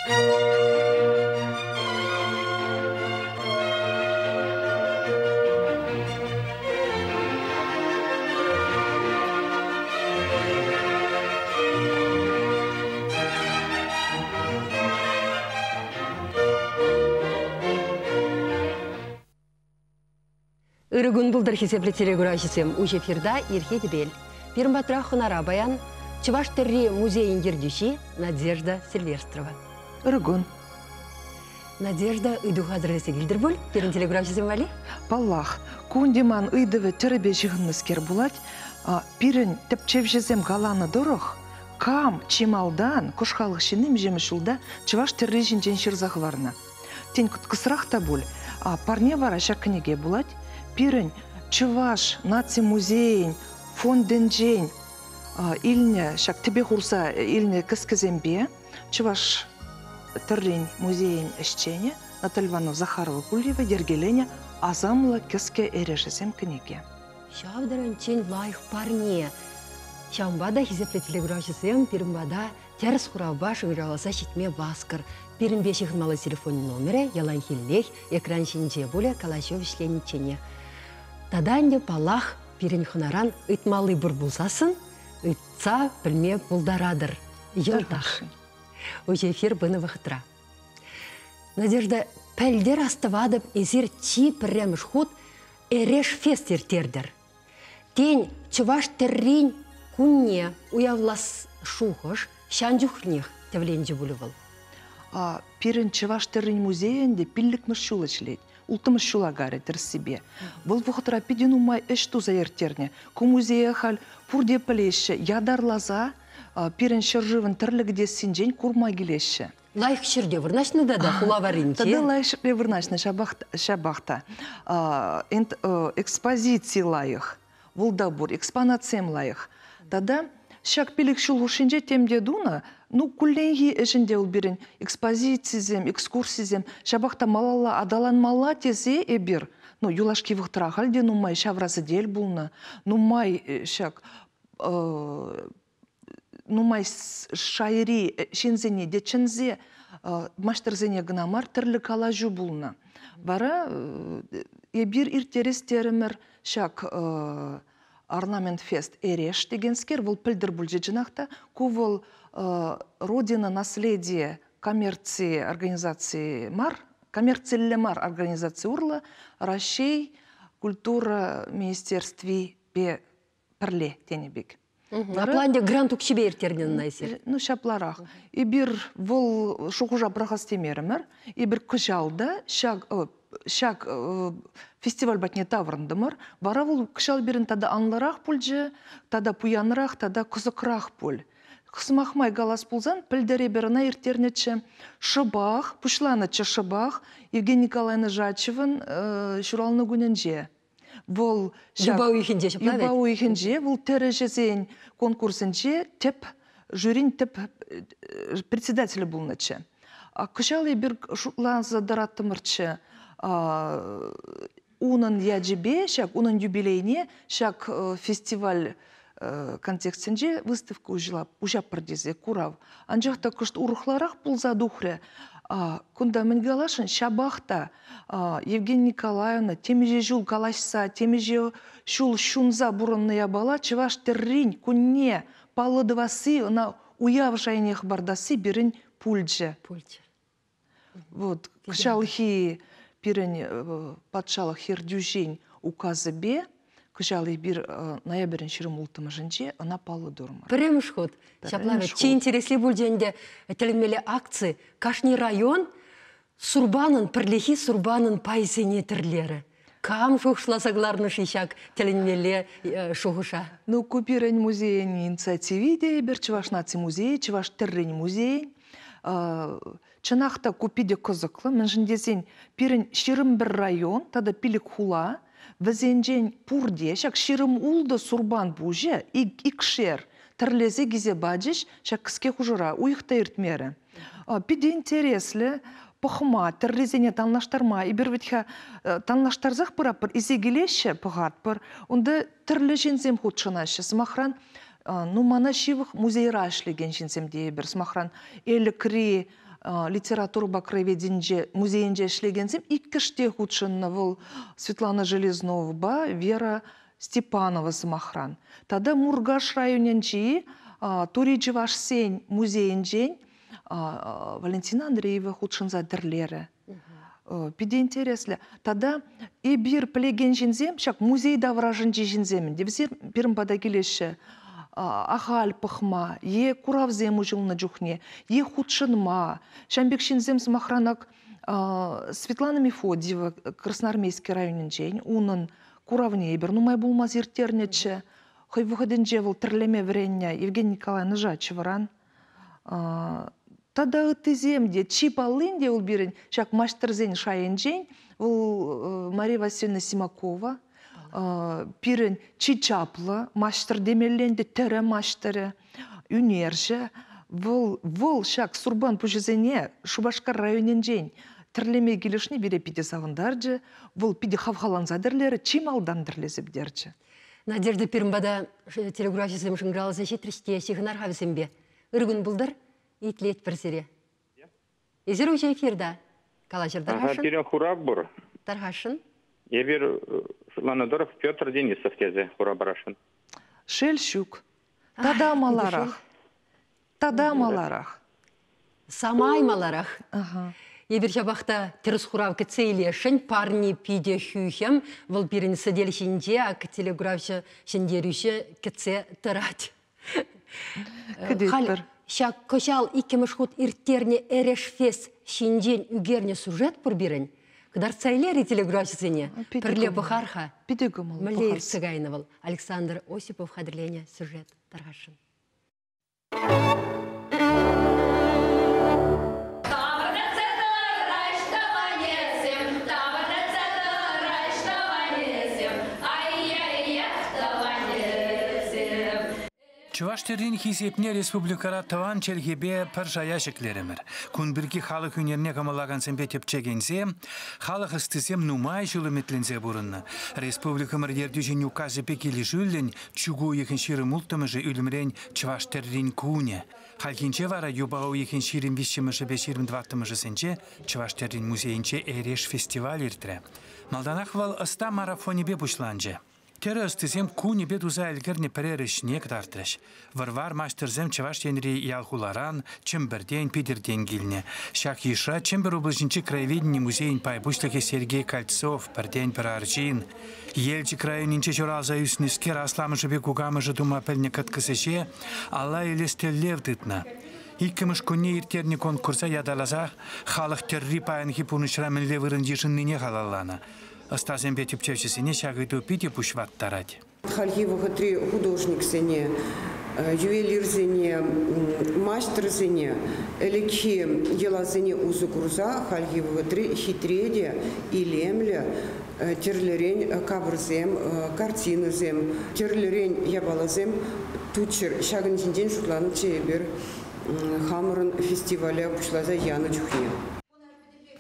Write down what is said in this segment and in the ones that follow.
Үрігін бұлдыр хесеплі телеграфисем үш эфирда ерхеді бел. Пермбатра хынара баян Чуваш терри музейін ердюші Надежда Сильверстрова. Үрігін. Надежда үйді қазырлесе келдір бұл. Перін телеграфисем вали? Баллах, күндеман үйдіві түрібе жығынныскер бұлад, перін тіпчевжезем галаны дұрық, кам чималдан кошхалық шенім жемішілда Чуваш терри жінжен шырзағыларына. Тен күткісірақта бұл, парне вара шакынеге бұлад, Пирень, Чуваш, наци музейін, фонден жейн, илне, шак тебе хурса илне кіскізембе, Чуваш тіррень музейін ішчене, Натальвану Захарова Кулева ергелене азамлы кіске эрешесем кінеге. Шавдырын чен лайық парне. Шамбада хизепле телеграфисем, пирмбада терс хурава шыңжаласа шитме баскыр. Пирмбе шихмалы телефон номері, ялан хиллех, экран шинже боле калашев ішленічене. Таданде палах пирен хынаран ытмалы бір бұлсасын, ытца білме бұлдарадыр. Елдақ. Өже эфир бұны вақытра. Надежда, пәлдер астывадып езір чи пірреміш худ эреш фестер тердер. Тень Чуваш террин күнне уявлас шухыш шанжухнех тәвленде бұлы бұл. Пирен Чуваш террин музейінде пиллік мүшшулы шлейд. Ултымыз шула гаре себе. Бұл бұғытыра пиден умай әш туза ертерне. Ку музея хал пурде пілеші, ядарлаза, пирен шыржывын тірлігде синжен курмай келеші. Лайық шырде вырнашны да хула варинте? Тады лайық шырде вырнашны шабақта. Экспозиции лайық, вулда бұр, экспонациям лайық. Тада шак пилік шул ушинже темде дуна, күлленгі әшінде ол берін экспозицизем, экскурсизем, шабақта малала адаланмала тезе әбір. Юлашки вұқтыра қалде нумай шавразы дел бұлна, нумай шак, нумай шайри шинзене дечінзе, маштырзене гынамар тірлі калажу бұлна. Бара әбір иртерестерімір шак орнамент фест эреш дегенскер, бұл пілдір бұл жеджінақта, кувыл Родина наследие коммерции организации МАР, коммерциялі МАР организации урла, Рашей культура министерстве бе пірле тенебек. На плане грант укшебе ертернен найсер? Шапларақ. И бір бұл шуғужа брағас темерімір, и бір күжалда шак фестиваль батне таврындымыр, бара бұл күжал берін тада анларақ пүлжі, тада пуянырақ, тада күзіқырақ пүл. Қысмақмай галас пулзан, пілдері біріна ертернетші шыбақ, пұшланычы шыбақ, Евгений Николаевна Жачевын шуралны күнінже. Юбау үйхінже шыплавет? Юбау үйхінже, бұл тәрежезен конкурсынже теп, жюрин теп председателі бұлнычы. Күшалы бір шутланзы дыраттымырчы унын яджебе, шак унын юбилейне, шак фестиваль контекстінде выставка ужап бірдезе, курав. Анжақта күшт ұрықларақ бұлза дұхре. Күнда мінгалашын шабақта Евгений Николаевна темеже жул калашса, темеже шул шунза бұрынная бала, Чуваш террин күнне палыдывасы, уяв жайнех бардасы бірін пульджі. Кышалхи бірін патшалық хердюжен указы бе, Күжалы бір ноябрін шырым ұлтымы жынже, ана палы дұрмыр. Піреміш ход. Шаплавет, че интересли бұл жәнде тәлімелі акции. Кашни район сурбанын, пірлехи сурбанын пайсене түрлері. Кам шоқшыласагларны шишак тәлімелі шоғыша? Көпірін музейін инициативиде, бір Чуваш наци музей, Чуваш тіррін музей. Чынақта көпіде қызықлы, мен жындезен пірін шырым бір район, тада пілік хула, Візенжен пурде, шак шырым улды сурбан бұжы, икшер, тірлезе гизе баджиш, шак кіске хужыра, уйықта ертмері. Пиде интереслі, пұхма, тірлезене танлаштарма, и бір ветха танлаштарзақ пырапыр, изегелеші пұғат пыр, онда тірлі жензем худшынашы, смахран, мана шивық музейра ашлеген жензем дей бір, смахран, әлі кірі литература бакровединже музейинже эшлегенсем иккіште худшынны бұл Светлана Железнова, Вера Степанова самахран. Тада Мургаш районенчи Туриджеваш сень музейинжен Валентина Андреева худшынза дірлері. Пиде интереслі. Тада и бир плеген жинзем, шак музей давражын жинземін. Девзер бірім бада келеші ағал пықма, е куравзем ұжылны жүхне, е худшынма. Шамбек шинзем смахранак Светлана Мефодьева, Красноармейский районен жен, унын куравне ебір, нумай булмаз ертернечі. Хой выходен жевыл тірлеме вренне Евгений Николаевна Жачеваран. Тада ытыземде, чипалынде ол бірін, шак маштырзен шайын жен, ол Мария Васильевна Симакова, бірін чичаплы, маштыр демелленде тірі маштыры, үнерші, ол шак Сурбан пүшізене Шубашкар районен жен, тірлеме келішіне бере пиде сағындаржы, ол пиде хавхаланзадырлері чималдан дірлезіп Надежда Пирмбада телеграфиясым шыңғыралысы жетірісте сигнар хависембе. Үргін бұлдар? Итлет бір сере. Езер өже эфирда. Калашыр Тархашын? Пирен хураб бұр. Тархашын? Ебір Ланадоров Петр Денисов тезе хурабарашын. Шельщук. Тадамаларах. Тадамаларах. Самаймаларах. Ебір жабақта теріс хурав кіцейлешін парни пиде хүйхем выл бірін сәделшінде ак телеграфшы шындеруші кіце тұрат. Кедеттір. Шак кошал икемеш ход иртерне эрешфес шинден үгерне сюжет пұр бірін. Кыдар цайлері телеграфшысыне пірле бұхарха. Мілейр Сыгайновал. Александр Осипов хадырлене сюжет тарғашын. Чуваштерин хисепне республикара таван челгебе парша яшеклеремер. Кун бирки халық үнерне камалаган сэмбе тепчегенсе, халық істесем нумай жылы метлензе бурынна. Республикамыр ердюжен указы пекели жүлден, чугу ехін ширы мултымыжы үлімрен Чуваштерин куне. Халкинче вара юбау ехін ширим вишчімыжы бе ширим дваттымыжы сенче, Чуваштерин музейінче эреш фестиваль иртре. Малданах вал ыста марафоне бе бушланже. Тері істесем куне бет уза әлгірне пірерішіне кітартырыш. Варвар маштырзем Чаваш енри ялхуларан, чымбірден, пидерден келіне. Шак еша чымбір облачынчы краеведіне музейін пайбушлығы Сергей Кольцов, бірден бір аржин. Елчі крайынынче жоралза үснескер асламышы бе кугамышы дума пәліне кіткісіше, Алла елестеллев дытна. Иккіміш көне ертеріне конкурса ядалазақ, халық терри пайын хипунышра мінле вырындешініне халалана. Остазем бе тепчевчесіне шағыду пиде пушваттарад. Хальгивығы три художник сене, ювелир сене, мастер сене, элекхи елазене узы курза, хальгивығы три хитреде, илемле, терлерен кабырзем, картинызем, терлерен ябалазем, тучер, шағын жінден шутланып чейбер, хамырын фестиваля пушлаза яны чухне.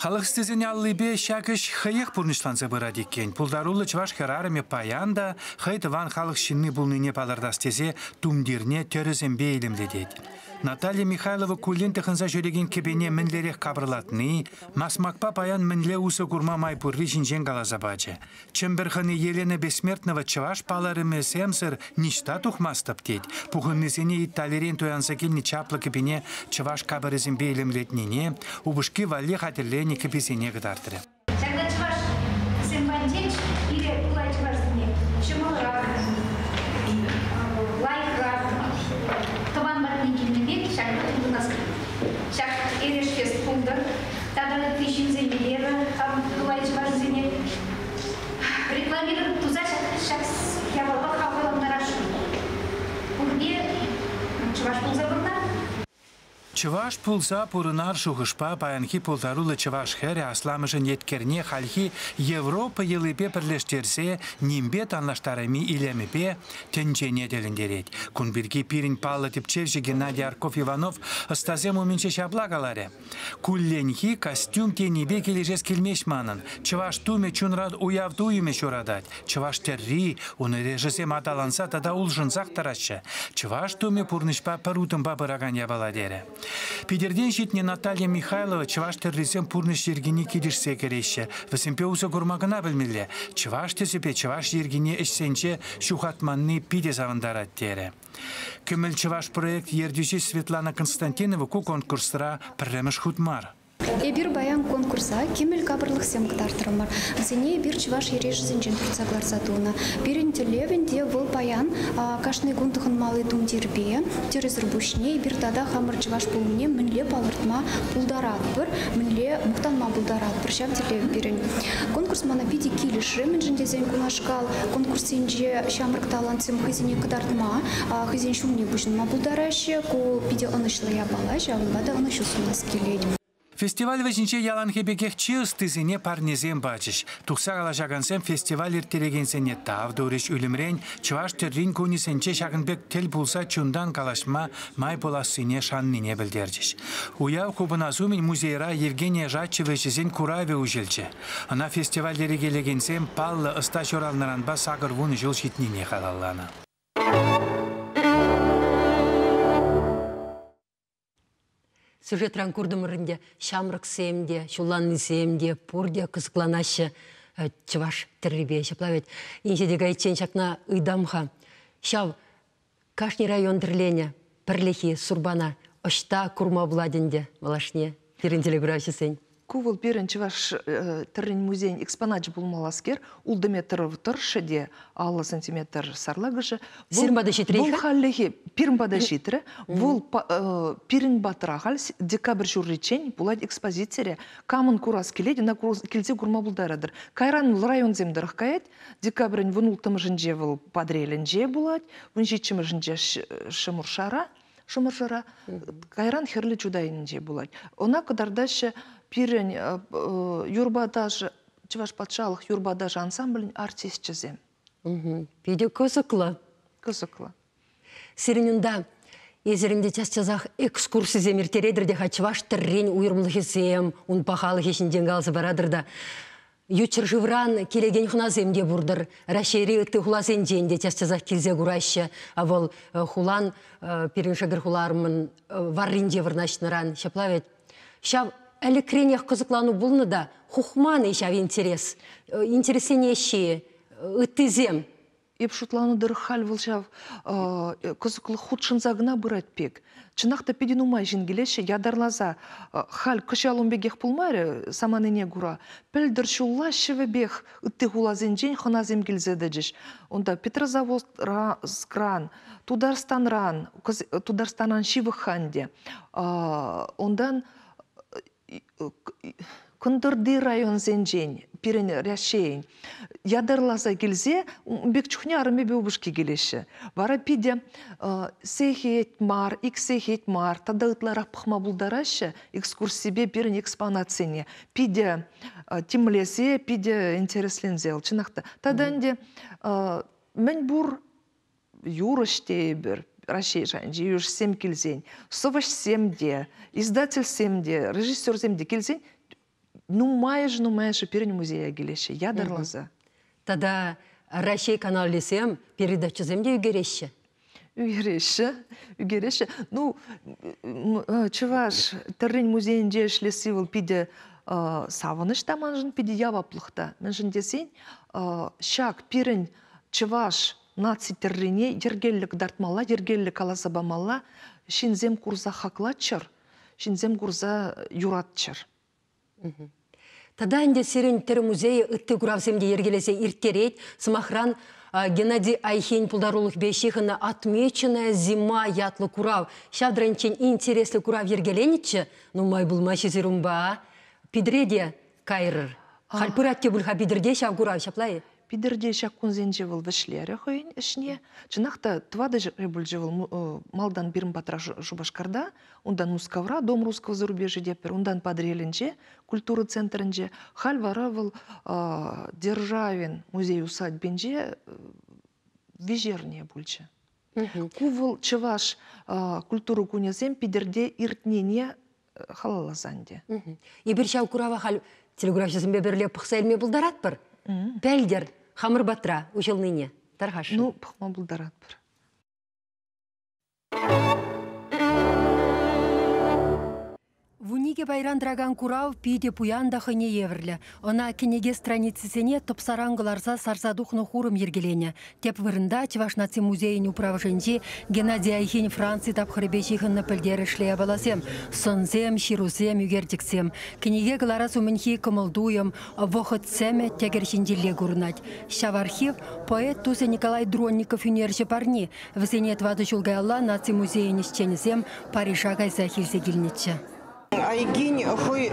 Халық стезен аллыбе шакыш хаяқ бұрнышланса бұрад екен. Пұлдарулы Чуваш херарыме паянда, хайты ван халық шинны бұлныне паларда стезе тумдирне терезембе елімледет. Наталья Михайлова кулен тіхінза жөреген кебене мінлерек қабырлатны, масмакпа паян мінле усы күрма майпұрри жинжен қалаза бачы. Чымбірхыны Елена Бессмертнова Чуваш паларымы сәмсір ништа тухмастып дед. Пухыннызене италерен тоянса келні чаплы кебене Чуваш кабырызембе елімлетнене, убышки валли хатерлені кебесене гыдартыры. Тогда Чуваш симпатич или Кулай Чувашны, чумалрак, лайкрак, тован батникин век, шаг у нас, шаг эрешфест пунктер, тогда тысячи земелера, Кулай Чувашны, рекламируют туза, шаг я волбах хавалом на рашу. Где Чуваш был заборна? Чуваш пулса пурынар шуғышпа баянхи пулдарулы Чуваш хәре асламышын еткерне халхи Европа еліпе бірлештерсе нембе танлаштарами илеміпе тенчене деліндерет. Күнбірге пирин палы тепчевші Геннадий Арков Иванов ыстазем уменше шаблагаларе. Кулленхи костюм тенебе кележес келмеш манын. Чуваш туме чунрад уявдуюме шурадат. Чуваш терри, уны режесем аталанса тада улжынсақ тарашы. Чуваш туме пурнышпа парутымба быраган ябаладере. Пидерден житне Наталья Михайлова чываш терлесем пурныш ергене кидишсе кереші. Весемпе усы курмагына білмелі. Чываш тесепе чываш ергене ішсенче шухатманны пиде завандарат тере. Көміл чываш проект ердюші Светлана Константинова ку конкурсыра пірреміш хутмар. Бир баян конкурса кемел кабырлық семктартырымыр. Зене бир чываш ережізін жентурцаглар сатуына. Бирін телевенде выл баян кашны гунтығын малы думдербе, терезір бушне, бир тада хамыр чываш пулуне мінле палыртма пулдарат бір, мінле мұқтанма пулдарат бір шап телев бирін. Конкурс мана пиде киліші, мін жіндезен кунашкал, конкурсенже шамырк талантсем хызине кыдартма, хызин шумне бушынма пулдарашы, ку пиде онышлы ябала, жавылбада онышу сунас келейді. Фестиваль вәжінче ялан хебекех чыз тізіне парнезен бачыш. Тұқса қалашағансен фестиваль ертерегенсене тав дөреш үлімрен, чываш террин көнісенче шағынбек тел булса чундан калашма май боласыне шанныне білдердіш. Уяв кубыназумен музейра Евгения Жатчевешізен кураве ұжелче. Ана фестивальдері келегенсен паллы ыста жоралнаранба сағыр вуны жыл житніне қалаланы. Сюжетран курдымырынде шамрық семде, шуланны семде, пурде кызыкланашы чываш тірребе шаплавет. Инжедегі айтчен шакна ыдамха. Шав, кашни район тірлене, пірлехи, сурбана, ошта курма буладенде, малашне, тиринтеле гурашысен. Кувыл берін чываш тіррен музейн экспонат булмаласкер, улды метр тұршыде 6 сантиметр сарлагышы. Сирмбада шитрейха? Бұл халлехи пирмбада шитрі, бұл пирин батырағал декабрь жүрречен бұлад экспозицияре камын курас келеді, на келзе курма бұлдарадыр. Кайран район земдіріх кайет, декабрін вұн ұлтымы жынже бұл падрелін же бұлад, вұн жетчімі жынже шымыршара, кайран херлі жудайын же бұлад. Она кадардашы пирен юрбадаж, чываш патшалық юрбадаж ансамблін артист чызем. Пиде кызыклы. Кызыклы. Сиренюнда езерімде час-чазақ экскурсия земертередірде хачваш тіррен уйырмлығы зем, он пахалық ешінден қалзы барадырда. Ючыр жывран келеген хуназемде бұрдыр. Рашери үтті хулазен женде час-чазақ келзе күрайшы. Авол хулан періншагыр хулармын варринде вырнашныран. Шаплавет. Шап әлі кренех қызықлану бұлны да хухманы шав интерес. Интересенеші үтті зем. Епшутлану дырхаль вылшав кызыклы худшынзагына бұрат пек. Чынақта педен умай жингелеші ядарлаза халь кышалун бегех пулмары саманыне гура. Пілдір шуллашывы бех үтті хулазен жен хоназем келзедежіш. Онда Петрозавод кран, Тударстанран, Тударстанан шивы ханде. Ондан Күндірді район зенжен, пирен ряшейн. Ядарласа келзе, бек чухне арыме беубышки келеші. Вара пиде сехет мар, иксехет мар, тадағытлара пықма бұлдарашы, экскурсибе пирен экспонацияне. Пиде тимлесе, пиде интереслензел, чынақта. Таданде мен бұр юрыште бір, Рашей жанжи, юж сем келзен, соваш семде, издатель семде, режиссер семде келзен, нумайжы перен музея келеші, ядарлаза. Тада Рашей канал лесем передачу земде үгереші? Үгереші. Ну, чываш тіррен музейінде шлесі выл пиде савыныш таманжын пиде яваплықта. Мен жын десен, шак перен чываш наци тіррене ергеллік дартмала, ергеллік аласабамала, шинзем курза хаклатчыр, шинзем курза юратчыр. Тада әнде сирен тірі музейі үтті күравземде ергелесе ирттерет, смахран Геннадий Айхень пулдарулық бешіғына отмеченная зима ятлы курав. Шадренчен интереслі курав ергеленетші, ну май бұлмашы зирумба, пидреде кайрыр. Хальпыратке бұлға пидреде шав курав шаплайы? Пидерде шаккун зенжевыл вішлері қойын ішіне. Жынақта твады жевыл малдан бірін батра жубашкарда, ондан Мускавра, дом русского зарубежа депер, ондан Падрелінже, культуры центрінже, халь варавыл Державин музей усадьбенже вежерне бульче. Кувыл чываш культуру кунезем пидерде иртнене халалазанде. И бір шау курава хал телеграфиясын беберле пықса елме бұлдарат бір? Пәлдер, хамыр батра, ұшылныне, тарғашы. Ну, пықма бұлдарат бір. Кенеге байран драган курав пиде пуянда хыне еврлі. Она кенеге страницесіне топсарангыларса сарсадухны хурым ергелене. Теп вырында Чуваш наци музейін управженде Геннадий Айхин Франции тапхырбешихын пілдері шлея баласем. Сонзем, ширузем, югердиксем. Кенеге гларас умінхи кымылдуем, вохытсеме тегершінделе гурнать. Шав архив поэт Тусе Николай Дронников юнерші парни. Весенет вады жулгайла наци музейін ісченізем Парижа гайза хилсе гилнетче. Айгин хой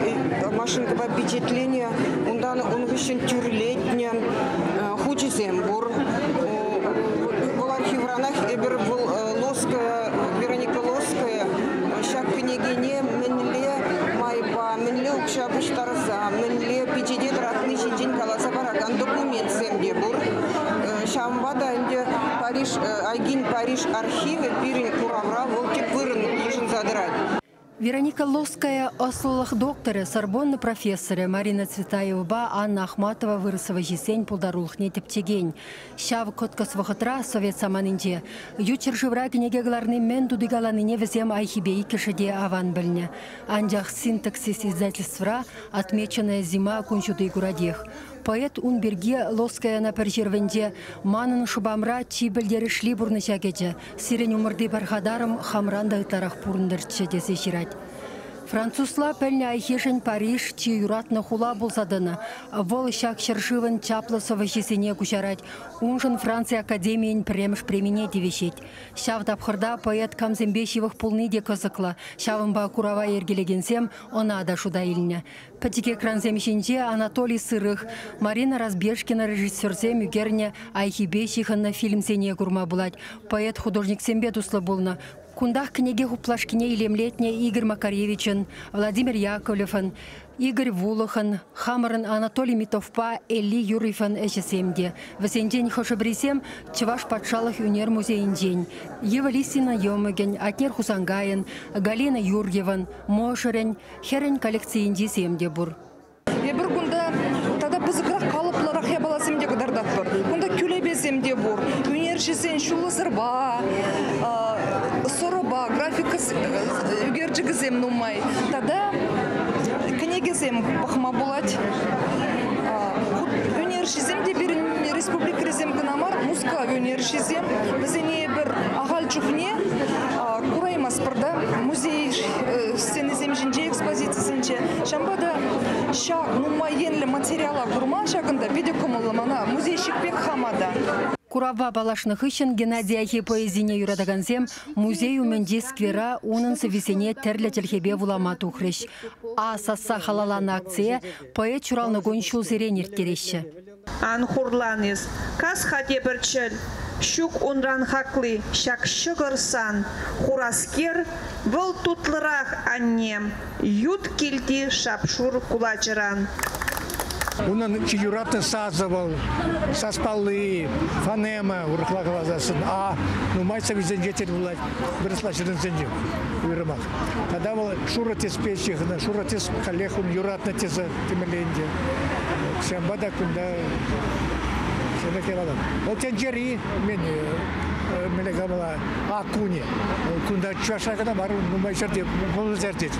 машинка по впечатлению, он вещен тюрлетня, хучизем бур. В архивранах эбер был Лоская, Вероника Лоская, шаг княгине, менле майба, менле укшабыш тарза, менле печедет ратный шинчен каласа бараган документ семде бур. Шамбада инде Париж, Айгин Париж архивы пирин куравра волки вырын ежин задрать. Вероника Лоская, ослых докторы, Сорбонны профессоры Марина Цветаева, Анна Ахматова вырысова жесень пулдарулхне тептеген. Шав коткас вахытра совет саманынде. Ючер живра кенегегларны мен дудыгаланыне везем айхибе икешеде аван біліне. Анжақ синтаксис издательствра отмеченная зима кунчуды гурадех. Поэт Унберге Лоская на пережервенде манын шубамра чибелдері шли бурныша кече. Сирен умырды бархадарым хамранда ытарах пурындырчы десе ширать. Французла пельня айхешен Париж чи юратны хула болсадыны. Вол шак шыршывын чаплысовы жесене кушарать. Унжын Франция Академиен премш премине девешет. Шав тапхырда поэт камзембешевых пулны де кызықлы. Шавымба курава ергелегенсем, она да шуда иліне. Пәтеке кранземшенде Анатолий Сырых, Марина Разбежкина режиссерзе мүгерне айхибешихынны фильмсене курма булать. Поэт-художник сембе туслы болны. Кундах книги Хуплашкине илемлетне Игорь Макаревичен, Владимир Яковлевен, Игорь Вулахан, Хамаран Анатолий Митовпа, Эли Юрифан эшесемде. Весендень хошебрисем Чуваш патшалых юнер музейн день. Ева Лисина Йомыген, Атнер Хусангаен, Галина Юрьеван, Мошерен, Херен коллекциинди семде бур. Я бір күнді тада бұзықырақ қалыпларақ ябаласымде қыдардақ бұр. Күнді күлебесемде бұр. Өнершісен шулы сырба, сороба, графика үгерджігізем нумай. Тада книгізем бақма болать. Өнершіземде бір республика резем гынамар, музыка өнершізем. Бізіне бір ағал чухне, кураймас бірді, музей сценізем жінже экспозициясынче. Шамбада шақ нумай енлі материала курма шағында видеокомылы мана музейшік бек хамада. Курава балашных ищен Геннадий Айхи поэзине юрадагансем музей уменде сквера унын совесене терлі телхебе вулама тухрыш. А сасса халалана акция поэт чуралны гоншул зерен ертереші. Анхурланыз, кас хате бірчіл, шук унран хақлы, шак шығырсан, хураскер, бұл тутлырақ аннем, ют келді шапшур кулачыран. Унан чиюратны сазывал, саспалы, фонема, урықла глазасын, ну майса везен жетер булать, бірісла жырын зенде, үйрімақ. Тада был шура тез печіғына, шура тез қалехун, юратны тезі темірленде. Шамбада күнда сені келадым. Ол тен жері мен мелегамала акуне. Күнда чашағына бару, ну майшар деп, бұл зәрдет.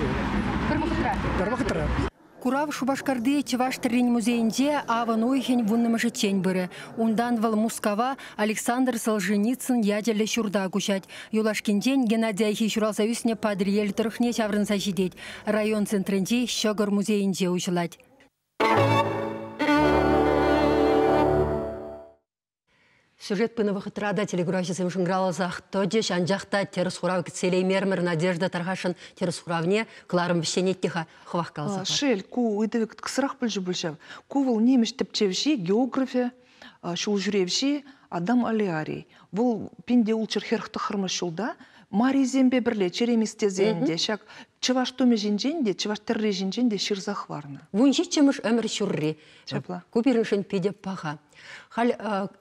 Бір Курав Шубашкарды Чуваш Террин музейінде аван ойхен вуннымышы чень бірі. Ундан вал Мускава Александр Солженицын ядерлі шурда кушать. Юлашкенден Геннадий Айхи шуралса үсіне падриел тұрықне шаврынса жидет. Район центрінде Щогор музейінде ұшылать. Сюжет пыны вақытрада телеграфиясым шыңғралы зақтоде шанжақта теріс құрау кітселей мермір Надежда Тархашын теріс құравне қыларым бішенеттіға қывақ қалзақ. Шел, ку үйдевік кісірақ білжі білшав. Ку бұл неміш тіпчевші, география, шул жүревші, адам алиарий. Бұл пенде ұлчыр херхті қырмыз шулда, Мари зембе бірле, череместе зенде, шак чываш томе жинженде, чываш терре жинженде шырзақ варны. Вун житчеміш өмір шүрри. Чапла. Көперіншін педе паға. Хал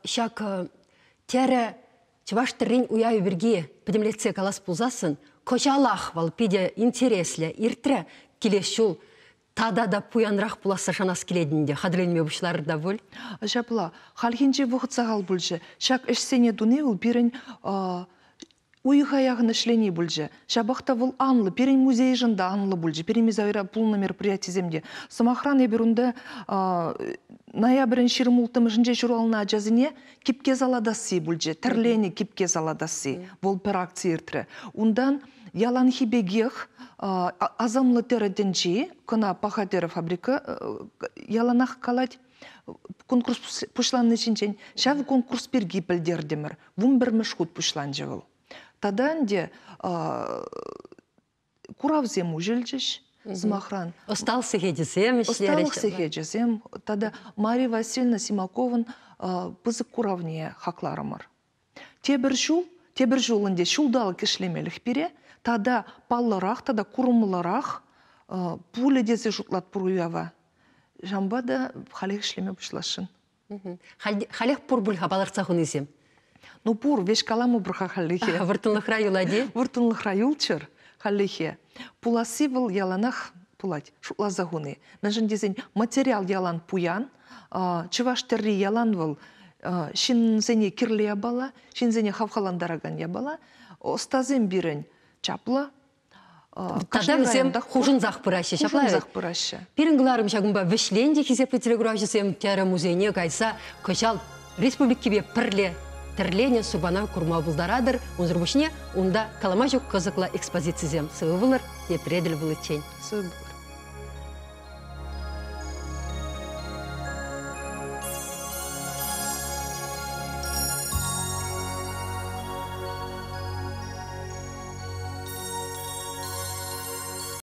шак тәрі чываш террин уяю бірге підемлетсе калас пулзасын, кочалақ вал педе интереслі, иртірі келешул, тада да пуянрақ пуласа шанас келедінде, қадырленме бұшлары да бұл? Жапла, халхинже бұғытса қал бұлжы. Шак ішсене дуне ол бірін уйға аяғын ішлене бүлже. Шабақта бұл анлы, перен музей жында анлы бүлже. Перен мезайра пулны мероприятиземде. Самахран ебірінді ноябрін шерім ұлтымы жынже журалына жазыне кипке заладасы бүлже. Тірлені кипке заладасы. Бұл бір акция ертірі. Ундан ялан хибегех азамлы тәріденжі, күна пахатері фабрика яланақ қалад конкурс пұшланны жинжен. Шав конкурс бергі білдердемір. Вұн бір мүшхуд пұшлан жығыл. Тадан де куравзем ужелжеш, Змахран. Остался хеджесем. Остался хеджесем. Тада Мария Васильевна Симаковын пызык куравне хакларымыр. Тебір жолынде шулдалы кішлемелік бере, тада паллырақ, тада курымылырақ пулі десе жұтлат бұруява. Жамба да халек ішлеме бұшлашын. Халек пұр бұл хабаларца хунызем. Ну, пур, веш каламу бұрға халихе. Вұртынлық райула де? Вұртынлық райулчыр халихе. Пуласы был яланах пулать, шутла загуны. Мәжін дезен материал ялан пуян, чываштерри ялан был, шинзене кирле ябала, шинзене хавхалан дараган ябала, остазем бирен чапла, Тада өзем хужын зақ пыраща. Хужын зақ пыраща. Пиріңгіларым шағынба вішленде хизеплі телеграфисем тәрі музейне қайса көшал республикебе пірле тірлене субана күрма бұлдарадыр. Онзыр бұшне, онда каламажық қызықла экспозицизем сығы бұлыр, епреділ бұлы чен.